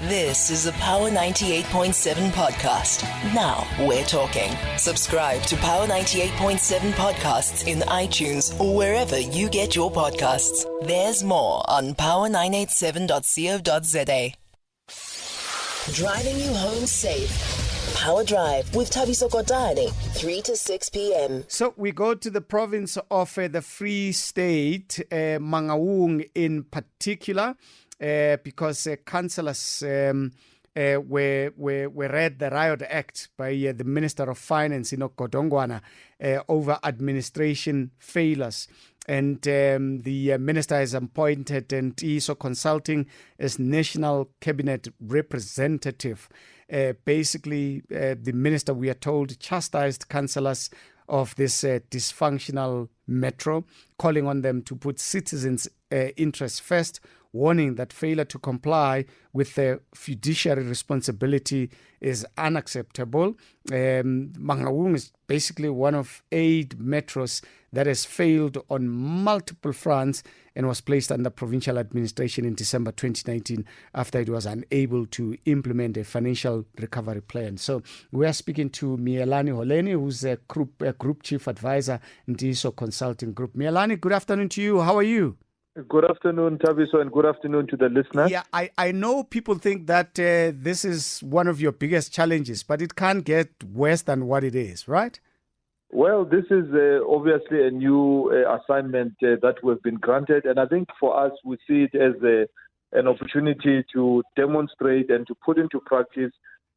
This is a Power 98.7 podcast. Now we're talking. Subscribe to Power 98.7 podcasts in iTunes or wherever you get your podcasts. There's more on power987.co.za. Driving you home safe. Power Drive with Thabiso Kotane, 3 to 6 p.m. So we go to the province of the Free State, Mangaung in particular, because councillors were read the Riot Act by the Minister of Finance, Godongwana, over administration failures. And the minister is appointed and ISO Consulting as National Cabinet Representative. Basically, the minister, we are told, chastised councillors of this dysfunctional metro, calling on them to put citizens' interests first, warning that failure to comply with the fiduciary responsibility is unacceptable. Mangaung is basically one of 8 metros that has failed on multiple fronts and was placed under provincial administration in December 2019 after it was unable to implement a financial recovery plan. So we are speaking to Mielani Holeni, who's a group chief advisor in ISO Consulting Group. Mielani, good afternoon to you. How are you? Good afternoon, Thabiso, and good afternoon to the listeners. Yeah, I know people think that this is one of your biggest challenges, but it can't get worse than what it is, right? Well, this is obviously a new assignment that we've been granted, and I think for us, we see it as an opportunity to demonstrate and to put into practice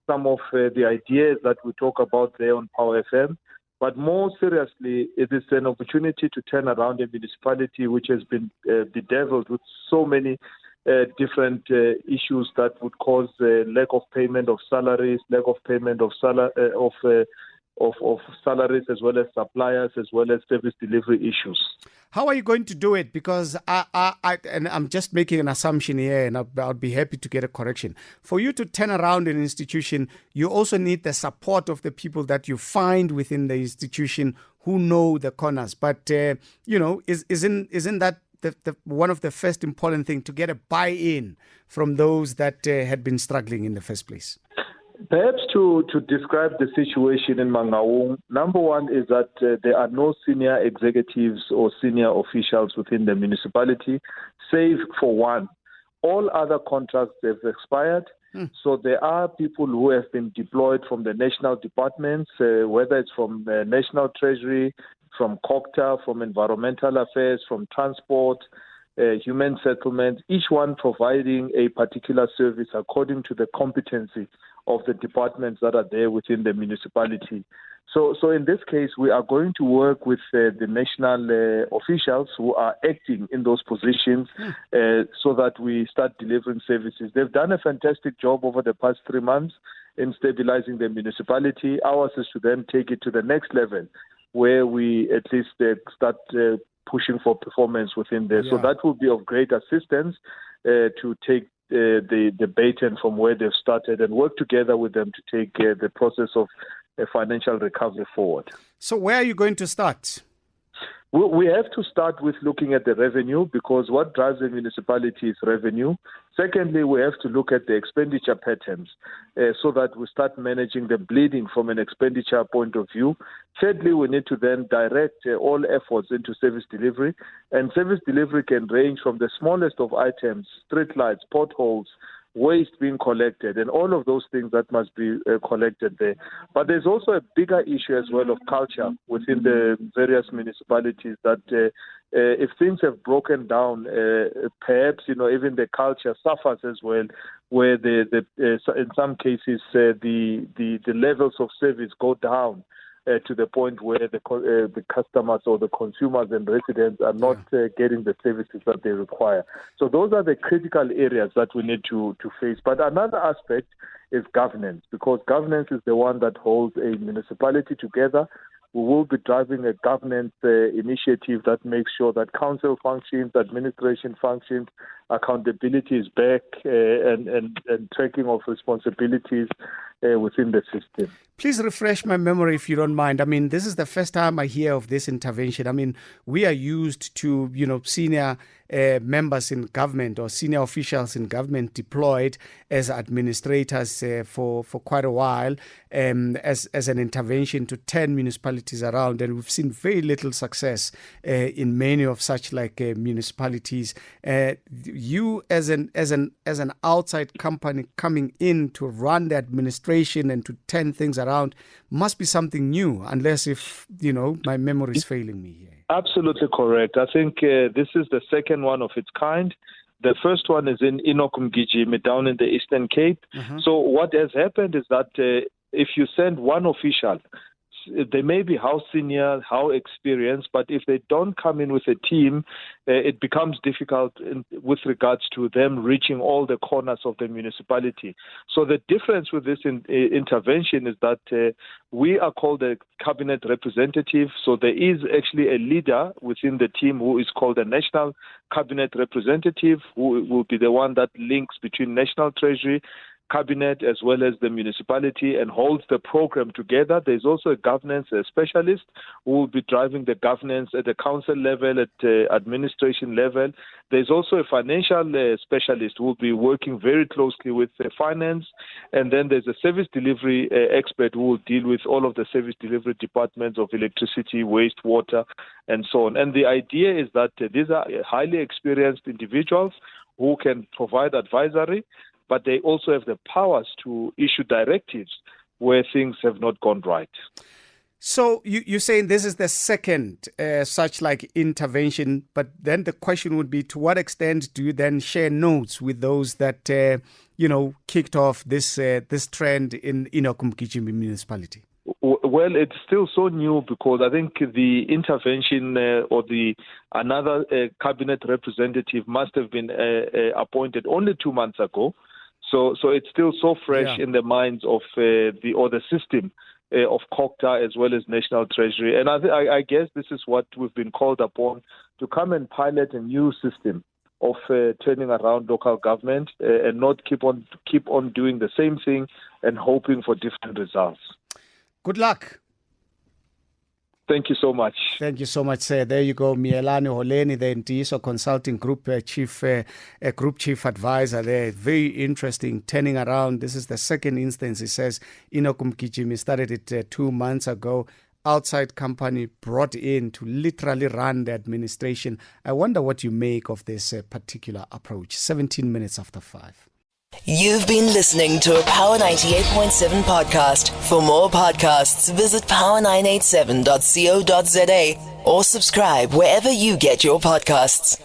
some of the ideas that we talk about there on Power FM. But more seriously, it is an opportunity to turn around a municipality which has been bedeviled with so many different issues that would cause lack of payment of salaries, lack of payment of salaries, as well as suppliers, as well as service delivery issues. How are you going to do it? Because I'm just making an assumption here, and I'll be happy to get a correction. For you to turn around an institution, you also need the support of the people that you find within the institution who know the corners. But isn't that the one of the first important thing, to get a buy-in from those that had been struggling in the first place? Perhaps to describe the situation in Mangaung, number one is that there are no senior executives or senior officials within the municipality, save for one. All other contracts have expired. So there are people who have been deployed from the national departments, whether it's from National Treasury, from COCTA, from Environmental Affairs, from Transport, Human Settlement, each one providing a particular service according to the competency of the departments that are there within the municipality. So in this case, we are going to work with the national officials who are acting in those positions so that we start delivering services. They've done a fantastic job over the past 3 months in stabilizing the municipality. Ours is to then take it to the next level, where we at least start pushing for performance within there. Yeah. So that will be of great assistance to take the baton from where they've started and work together with them to take the process of financial recovery forward. So where are you going to start? We have to start with looking at the revenue, because what drives a municipality is revenue. Secondly, we have to look at the expenditure patterns so that we start managing the bleeding from an expenditure point of view. Thirdly, we need to then direct all efforts into service delivery. And service delivery can range from the smallest of items, street lights, potholes, waste being collected, and all of those things that must be collected there. But there's also a bigger issue as well of culture within the various municipalities, that if things have broken down, perhaps even the culture suffers as well, where in some cases the levels of service go down to the point where the customers or the consumers and residents are not getting the services that they require. So those are the critical areas that we need to face. But another aspect is governance, because governance is the one that holds a municipality together. We will be driving a governance initiative that makes sure that council functions, administration functions, accountability is back, and tracking of responsibilities within the system. Please refresh my memory if you don't mind. I mean, this is the first time I hear of this intervention. I mean, we are used to, senior members in government or senior officials in government deployed as administrators for quite a while as an intervention to 10 municipalities around. And we've seen very little success in many of such municipalities. You as an outside company coming in to run the administration and to turn things around must be something new, unless if, my memory is failing me here. Absolutely correct. I think this is the second one of its kind. The first one is in Inokumgijimi down in the Eastern Cape. Mm-hmm. So what has happened is that if you send one official, they may be how senior, how experienced, but if they don't come in with a team, it becomes difficult with regards to them reaching all the corners of the municipality. So the difference with this intervention is that we are called a cabinet representative. So there is actually a leader within the team who is called a national cabinet representative, who will be the one that links between National Treasury, cabinet as well as the municipality and holds the program together. There's also a governance specialist who will be driving the governance at the council level, at administration level. There's also a financial specialist who will be working very closely with finance. And then there's a service delivery expert who will deal with all of the service delivery departments of electricity, wastewater, and so on. And the idea is that these are highly experienced individuals who can provide advisory, but they also have the powers to issue directives where things have not gone right. So you're saying this is the second such intervention, but then the question would be, to what extent do you then share notes with those that, kicked off this trend in Inokumgijimi municipality? Well, it's still so new because I think the intervention or another cabinet representative must have been appointed only 2 months ago. So it's still so fresh in the minds of the system of COCTA as well as National Treasury. And I guess this is what we've been called upon to come and pilot a new system of turning around local government and not keep on doing the same thing and hoping for different results. Good luck. Thank you so much. Thank you so much, sir. There you go, Mielani Holeni, the Ntiso Consulting Group Group Chief Advisor there. Very interesting, turning around. This is the second instance, he says. Inokumgijimi started it 2 months ago. Outside company brought in to literally run the administration. I wonder what you make of this particular approach. 17 minutes after 5. You've been listening to a Power 98.7 podcast. For more podcasts, visit power987.co.za or subscribe wherever you get your podcasts.